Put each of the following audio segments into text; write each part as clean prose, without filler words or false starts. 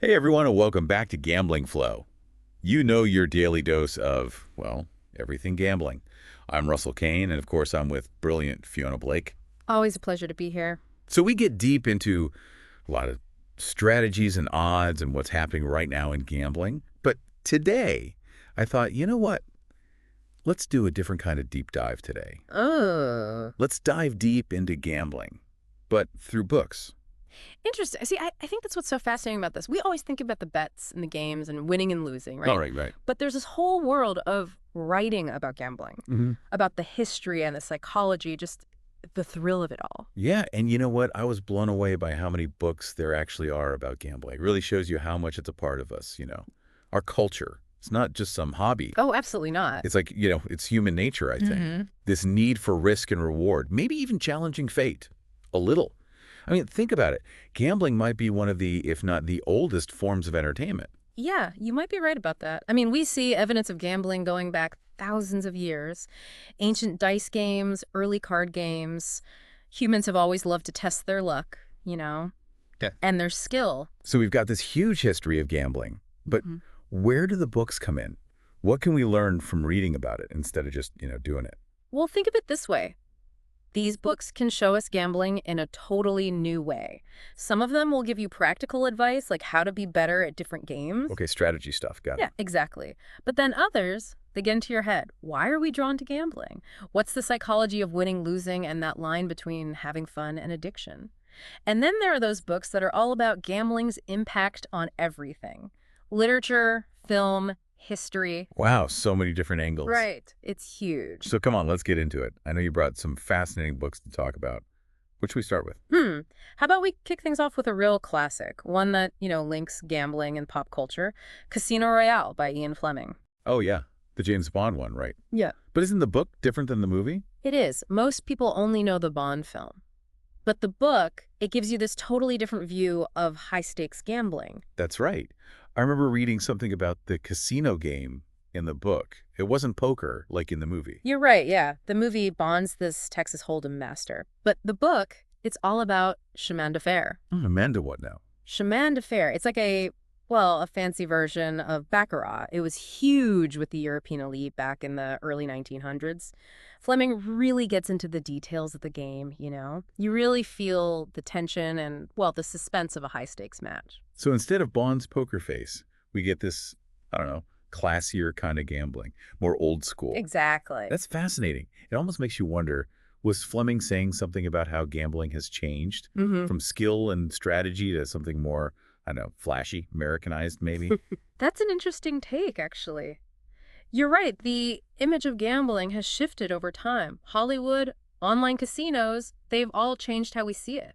Hey everyone, and welcome back to Gambling Flow. You know your daily dose of, well, everything gambling. I'm Russell Kane, and of course I'm with brilliant Fiona Blake. Always a pleasure to be here. So we get deep into a lot of strategies and odds and what's happening right now in gambling. But today, I thought, you know what? Let's do a different kind of deep dive today. Oh, Let's dive deep into gambling, but through books. interesting. See, I think that's what's so fascinating about this. We always think about the bets and the games and winning and losing, All right? right, right. But there's this whole world of writing about gambling, about the history and the psychology, just the thrill of it all. Yeah, and you know what? I was blown away by how many books there actually are about gambling. It really shows you how much it's a part of us, our culture. It's not just some hobby. Oh, absolutely not. It's like, it's human nature, I think. This need for risk and reward, maybe even challenging fate, a little. I mean, think about it. Gambling might be one of the, if not the oldest forms of entertainment. Yeah, you might be right about that. I mean, we see evidence of gambling going back thousands of years. Ancient dice games, early card games. Humans have always loved to test their luck, Yeah. and their skill. So we've got this huge history of gambling, but Mhm. where do the books come in? What can we learn from reading about it instead of just, doing it? Well, think of it this way. These books can show us gambling in a totally new way. Some of them will give you practical advice, like how to be better at different games. Okay, strategy stuff, got Yeah, it. exactly. But then others, they get into your head. Why are we drawn to gambling? What's the psychology of winning, losing, and that line between having fun and addiction? And then there are those books that are all about gambling's impact on everything. Literature, film, history. Wow, so many different angles. Right. It's huge. So come on, let's get into it. I know you brought some fascinating books to talk about. Which should we start with? How about we kick things off with a real classic, one that, links gambling and pop culture, Casino Royale by Ian Fleming. Oh yeah, the James Bond one, right? Yeah. But isn't the book different than the movie? It is. Most people only know the Bond film. But the book, it gives you this totally different view of high-stakes gambling. That's right. I remember reading something about the casino game in the book. It wasn't poker like in the movie. You're right, yeah. The movie Bond's this Texas Hold'em master. But the book, it's all about chemin de fer. Amanda, what now? Chemin de fer, it's like a fancy version of baccarat. It was huge with the European elite back in the early 1900s. Fleming really gets into the details of the game. You really feel the tension and, the suspense of a high-stakes match. So instead of Bond's poker face, we get this, I don't know, classier kind of gambling, more old school. Exactly. That's fascinating. It almost makes you wonder, was Fleming saying something about how gambling has changed from skill and strategy to something more, I don't know, flashy, Americanized maybe? That's an interesting take, actually. You're right. The image of gambling has shifted over time. Hollywood, online casinos, they've all changed how we see it.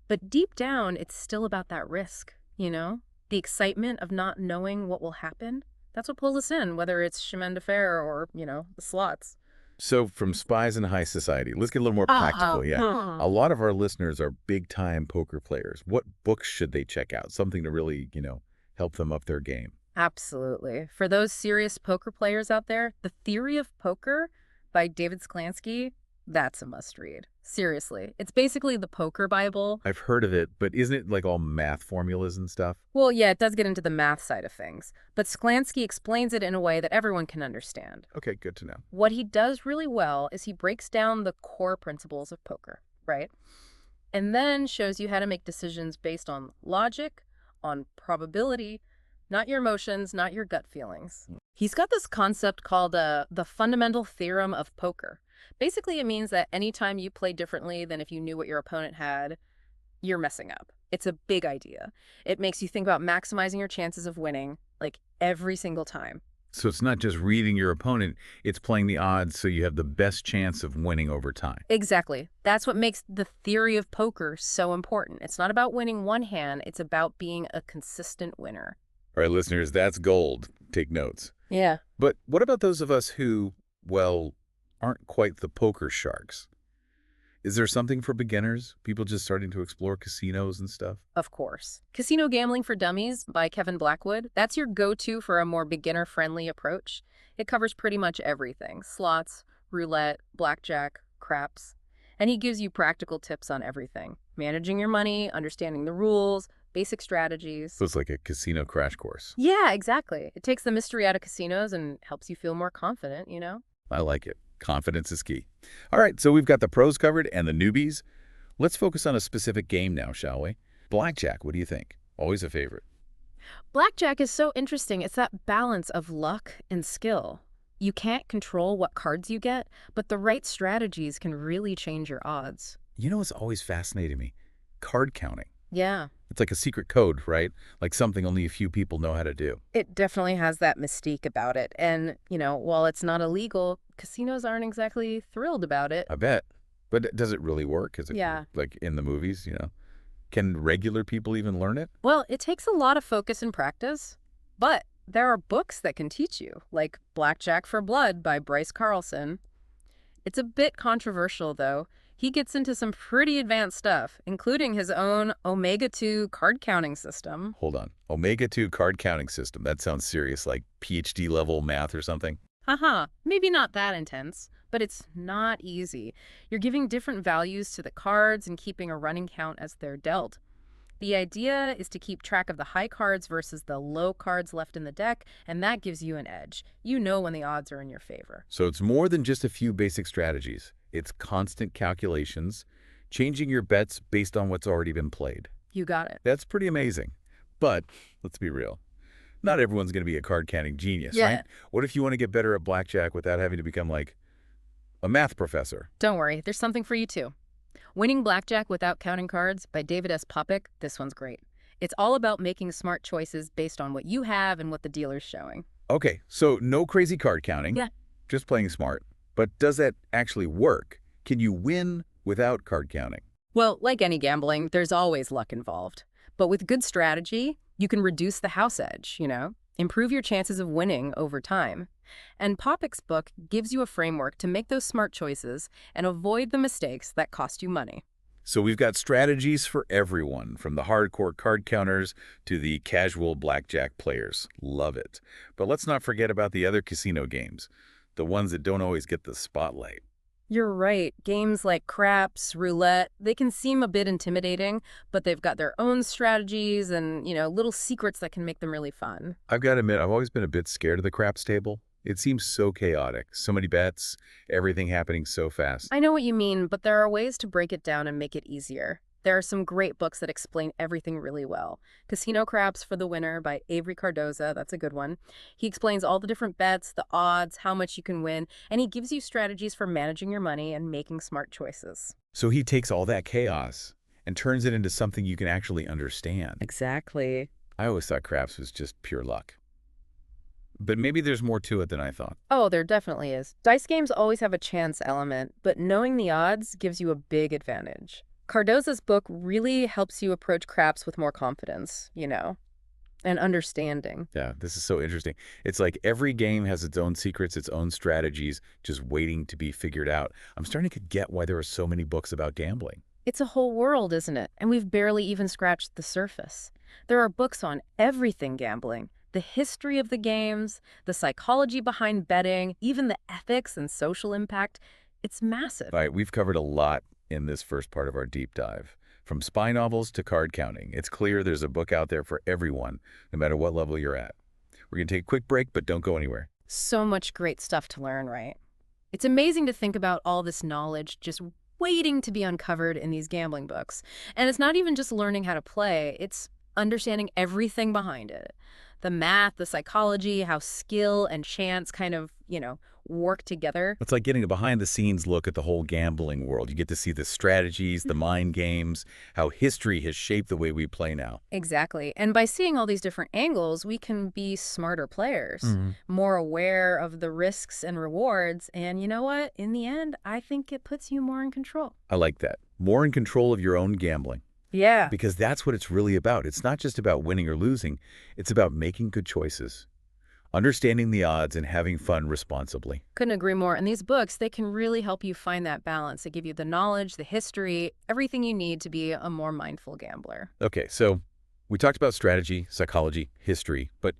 But deep down, it's still about that risk, The excitement of not knowing what will happen. That's what pulls us in, whether it's chemin de fer or, the slots. So from spies in high society, let's get a little more practical. Yeah. A lot of our listeners are big-time poker players. What books should they check out? Something to really, help them up their game. Absolutely. For those serious poker players out there, The Theory of Poker by David Sklansky, that's a must-read. Seriously. It's basically the poker Bible. I've heard of it, but isn't it like all math formulas and stuff? Well, yeah, it does get into the math side of things, but Sklansky explains it in a way that everyone can understand. Okay, good to know. What he does really well is he breaks down the core principles of poker, right? And then shows you how to make decisions based on logic, on probability, not your emotions, not your gut feelings. He's got this concept called the fundamental theorem of poker. Basically, it means that anytime you play differently than if you knew what your opponent had, you're messing up. It's a big idea. It makes you think about maximizing your chances of winning, like every single time. So it's not just reading your opponent, it's playing the odds so you have the best chance of winning over time. Exactly. That's what makes the theory of poker so important. It's not about winning one hand, it's about being a consistent winner. All right, listeners, that's gold. Take notes. Yeah. But what about those of us who, aren't quite the poker sharks? Is there something for beginners? People just starting to explore casinos and stuff? Of course. Casino Gambling for Dummies by Kevin Blackwood. That's your go-to for a more beginner-friendly approach. It covers pretty much everything. Slots, roulette, blackjack, craps. And he gives you practical tips on everything. Managing your money, understanding the rules, basic strategies. So it's like a casino crash course. Yeah, exactly. It takes the mystery out of casinos and helps you feel more confident. I like it. Confidence is key. All right, so we've got the pros covered and the newbies. Let's focus on a specific game now, shall we? Blackjack, what do you think? Always a favorite. Blackjack is so interesting. It's that balance of luck and skill. You can't control what cards you get, but the right strategies can really change your odds. You know what's always fascinated me? Card counting. Yeah, It's like a secret code, right? Like something only a few people know how to do. it definitely has that mystique about it. And while it's not illegal, casinos aren't exactly thrilled about it. I bet. But does it really work? Is it Yeah. like in the movies? Can regular people even learn it? Well, it takes a lot of focus and practice, but there are books that can teach you, like Blackjack for Blood by Bryce Carlson. It's a bit controversial, though. He gets into some pretty advanced stuff, including his own Omega-2 card counting system. Hold on. Omega-2 card counting system. That sounds serious, like PhD level math or something. Haha, maybe not that intense, but it's not easy. You're giving different values to the cards and keeping a running count as they're dealt. The idea is to keep track of the high cards versus the low cards left in the deck, and that gives you an edge. You know when the odds are in your favor. So it's more than just a few basic strategies. It's constant calculations, changing your bets based on what's already been played. You got it. That's pretty amazing. But let's be real. Not everyone's going to be a card counting genius, Yeah. right? What if you want to get better at blackjack without having to become like a math professor? Don't worry, there's something for you too. Winning Blackjack Without Counting Cards by David S. Popik, this one's great. It's all about making smart choices based on what you have and what the dealer's showing. Okay, so no crazy card counting. Yeah. Just playing smart. But does that actually work? Can you win without card counting? Well, like any gambling, there's always luck involved. But with good strategy, you can reduce the house edge, improve your chances of winning over time. And Popik's book gives you a framework to make those smart choices and avoid the mistakes that cost you money. So we've got strategies for everyone, from the hardcore card counters to the casual blackjack players. Love it. But let's not forget about the other casino games, the ones that don't always get the spotlight. You're right. Games like craps, roulette, they can seem a bit intimidating, but they've got their own strategies and little secrets that can make them really fun. I've got to admit, I've always been a bit scared of the craps table. It seems so chaotic, so many bets, everything happening so fast. I know what you mean, but there are ways to break it down and make it easier. There are some great books that explain everything really well. Casino Craps for the Winner by Avery Cardoza, that's a good one. He explains all the different bets, the odds, how much you can win, and he gives you strategies for managing your money and making smart choices. So he takes all that chaos and turns it into something you can actually understand. Exactly. I always thought craps was just pure luck. But maybe there's more to it than I thought. Oh, there definitely is. Dice games always have a chance element, but knowing the odds gives you a big advantage. Cardoza's book really helps you approach craps with more confidence, and understanding. Yeah, this is so interesting. It's like every game has its own secrets, its own strategies, just waiting to be figured out. I'm starting to get why there are so many books about gambling. It's a whole world, isn't it? And we've barely even scratched the surface. There are books on everything gambling. The history of the games, the psychology behind betting, even the ethics and social impact. It's massive. All right, we've covered a lot in this first part of our deep dive. From spy novels to card counting, it's clear there's a book out there for everyone, no matter what level you're at. We're going to take a quick break, but don't go anywhere. So much great stuff to learn, right? It's amazing to think about all this knowledge just waiting to be uncovered in these gambling books. And it's not even just learning how to play, it's understanding everything behind it. The math, the psychology, how skill and chance kind of, work together. It's like getting a behind-the-scenes look at the whole gambling world. You get to see the strategies, the mind games, how history has shaped the way we play now. Exactly. And by seeing all these different angles, we can be smarter players, more aware of the risks and rewards. And you know what? In the end, I think it puts you more in control. I like that. More in control of your own gambling. Yeah. Because that's what it's really about. It's not just about winning or losing. It's about making good choices, understanding the odds, and having fun responsibly. Couldn't agree more. And these books, they can really help you find that balance. They give you the knowledge, the history, everything you need to be a more mindful gambler. Okay, so we talked about strategy, psychology, history, but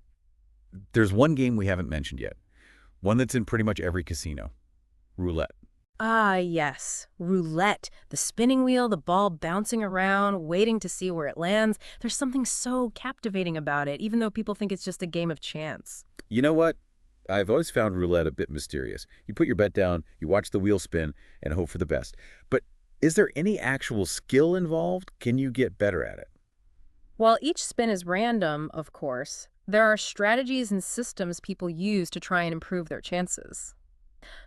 there's one game we haven't mentioned yet, one that's in pretty much every casino: roulette. Ah, yes. Roulette. The spinning wheel, the ball bouncing around, waiting to see where it lands. There's something so captivating about it, even though people think it's just a game of chance. You know what? I've always found roulette a bit mysterious. You put your bet down, you watch the wheel spin, and hope for the best. But is there any actual skill involved? Can you get better at it? While each spin is random, of course, there are strategies and systems people use to try and improve their chances.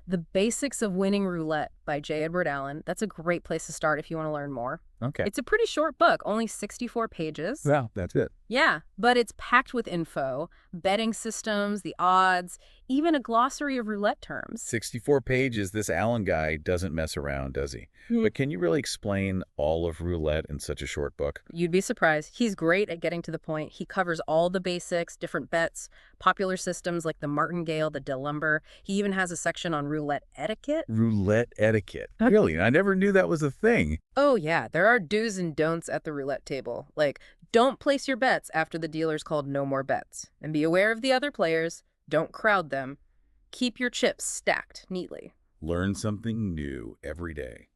The Basics of Winning Roulette by J. Edward Allen. That's a great place to start if you want to learn more. Okay. It's a pretty short book, only 64 pages. Well, that's it. Yeah, but it's packed with info, betting systems, the odds, even a glossary of roulette terms. 64 pages, this Allen guy doesn't mess around, does he? Hmm. But can you really explain all of roulette in such a short book? You'd be surprised. He's great at getting to the point. He covers all the basics, different bets, popular systems like the martingale, the delumber. He even has a section on roulette etiquette. Roulette etiquette. Really? I never knew that was a thing. Oh, yeah, there are do's and don'ts at the roulette table. Like, don't place your bets after the dealer's called no more bets. And be aware of the other players. Don't crowd them. Keep your chips stacked neatly. Learn something new every day.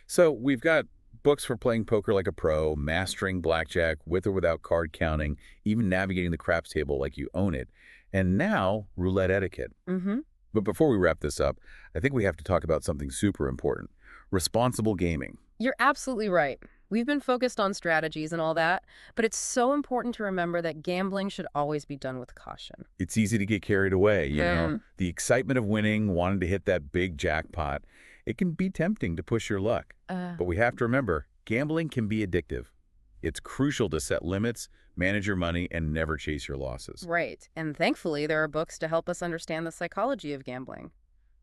So we've got books for playing poker like a pro, mastering blackjack with or without card counting, even navigating the craps table like you own it, and now roulette etiquette. Mm-hmm. But before we wrap this up, I think we have to talk about something super important: responsible gaming. You're absolutely right. We've been focused on strategies and all that, but it's so important to remember that gambling should always be done with caution. It's easy to get carried away, you know? Hmm. The excitement of winning, wanting to hit that big jackpot, it can be tempting to push your luck. But we have to remember, gambling can be addictive. It's crucial to set limits, manage your money, and never chase your losses. Right. And thankfully, there are books to help us understand the psychology of gambling,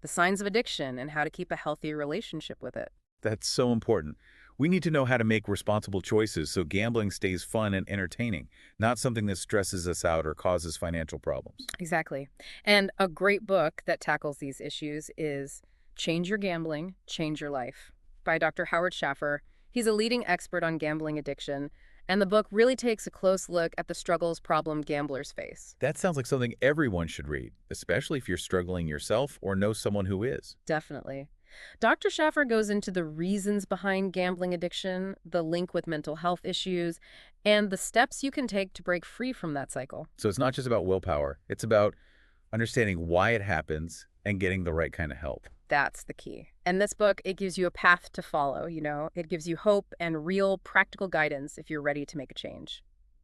the signs of addiction, and how to keep a healthy relationship with it. That's so important. We need to know how to make responsible choices so gambling stays fun and entertaining, not something that stresses us out or causes financial problems. Exactly. And a great book that tackles these issues is Change Your Gambling, Change Your Life by Dr. Howard Schaffer. He's a leading expert on gambling addiction, and the book really takes a close look at the struggles problem gamblers face. That sounds like something everyone should read, especially if you're struggling yourself or know someone who is. Definitely. Dr. Schaffer goes into the reasons behind gambling addiction, the link with mental health issues, and the steps you can take to break free from that cycle. So it's not just about willpower. It's about understanding why it happens and getting the right kind of help. That's the key. And this book, it gives you a path to follow, you know? It gives you hope and real practical guidance if you're ready to make a change.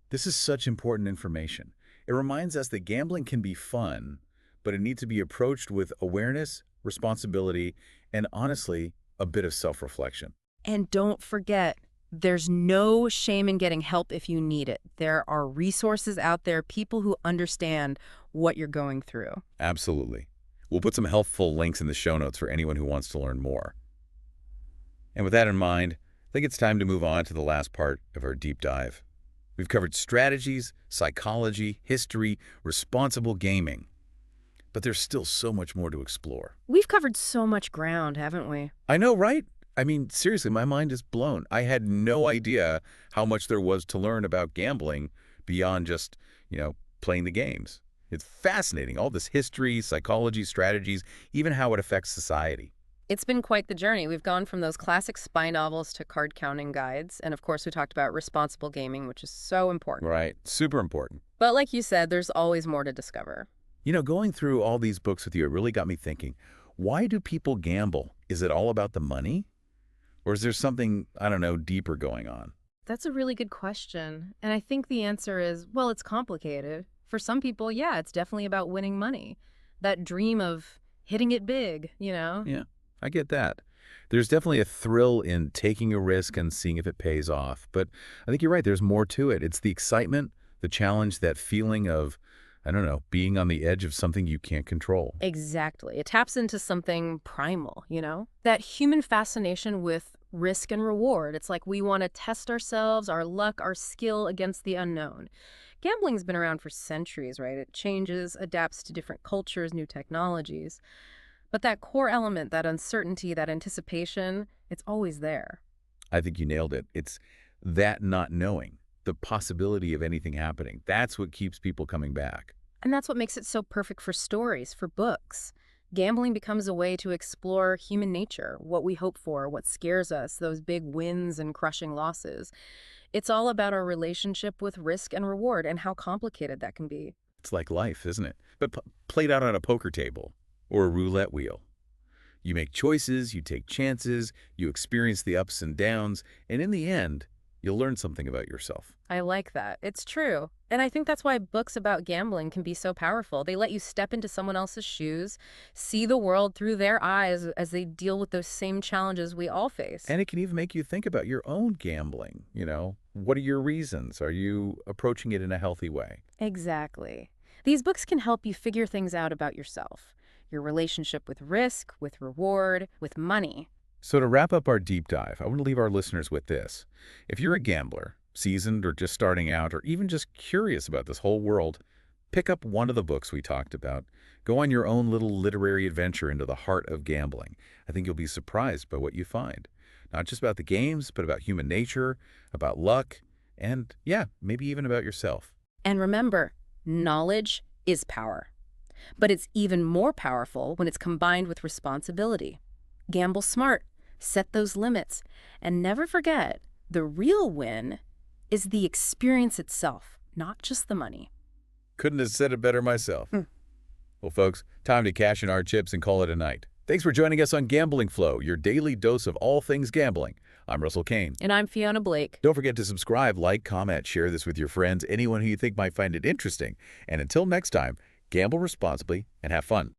This is such important information. It reminds us that gambling can be fun, but it needs to be approached with awareness, responsibility, and honestly, a bit of self-reflection. And don't forget, there's no shame in getting help if you need it. There are resources out there, people who understand what you're going through. Absolutely. We'll put some helpful links in the show notes for anyone who wants to learn more. And with that in mind, I think it's time to move on to the last part of our deep dive. We've covered strategies, psychology, history, responsible gaming. But there's still so much more to explore. We've covered so much ground, haven't we? I know, right? I mean, seriously, my mind is blown. I had no idea how much there was to learn about gambling beyond just, playing the games. It's fascinating, all this history, psychology, strategies, even how it affects society. It's been quite the journey. We've gone from those classic spy novels to card counting guides. And of course, we talked about responsible gaming, which is so important. Right, super important. But like you said, there's always more to discover. Going through all these books with you, it really got me thinking, why do people gamble? Is it all about the money? Or is there something, I don't know, deeper going on? That's a really good question. And I think the answer is, well, it's complicated. For some people, yeah, it's definitely about winning money. That dream of hitting it big, Yeah, I get that. There's definitely a thrill in taking a risk and seeing if it pays off. But I think you're right, there's more to it. It's the excitement, the challenge, that feeling of, I don't know, being on the edge of something you can't control. Exactly. It taps into something primal, That human fascination with risk and reward. It's like we want to test ourselves, our luck, our skill against the unknown. Gambling's been around for centuries, right? It changes, adapts to different cultures, new technologies. But that core element, that uncertainty, that anticipation, it's always there. I think you nailed it. It's that not knowing, the possibility of anything happening. That's what keeps people coming back. And that's what makes it so perfect for stories, for books. Gambling becomes a way to explore human nature, what we hope for, what scares us, those big wins and crushing losses. It's all about our relationship with risk and reward and how complicated that can be. It's like life, isn't it? But played out on a poker table or a roulette wheel. You make choices, you take chances, you experience the ups and downs, and in the end, you'll learn something about yourself. I like that. It's true. And I think that's why books about gambling can be so powerful. They let you step into someone else's shoes, see the world through their eyes as they deal with those same challenges we all face. And it can even make you think about your own gambling. What are your reasons? Are you approaching it in a healthy way? Exactly. These books can help you figure things out about yourself, your relationship with risk, with reward, with money. So to wrap up our deep dive, I want to leave our listeners with this. If you're a gambler, seasoned or just starting out, or even just curious about this whole world, pick up one of the books we talked about. Go on your own little literary adventure into the heart of gambling. I think you'll be surprised by what you find. Not just about the games, but about human nature, about luck, and yeah, maybe even about yourself. And remember, knowledge is power. But it's even more powerful when it's combined with responsibility. Gamble smart, set those limits, and never forget, the real win is the experience itself, not just the money. Couldn't have said it better myself. Well, folks, time to cash in our chips and call it a night. Thanks for joining us on Gambling Flow, your daily dose of all things gambling. I'm Russell Kane. And I'm Fiona Blake. Don't forget to subscribe, like, comment, share this with your friends, anyone who you think might find it interesting. And until next time, gamble responsibly and have fun.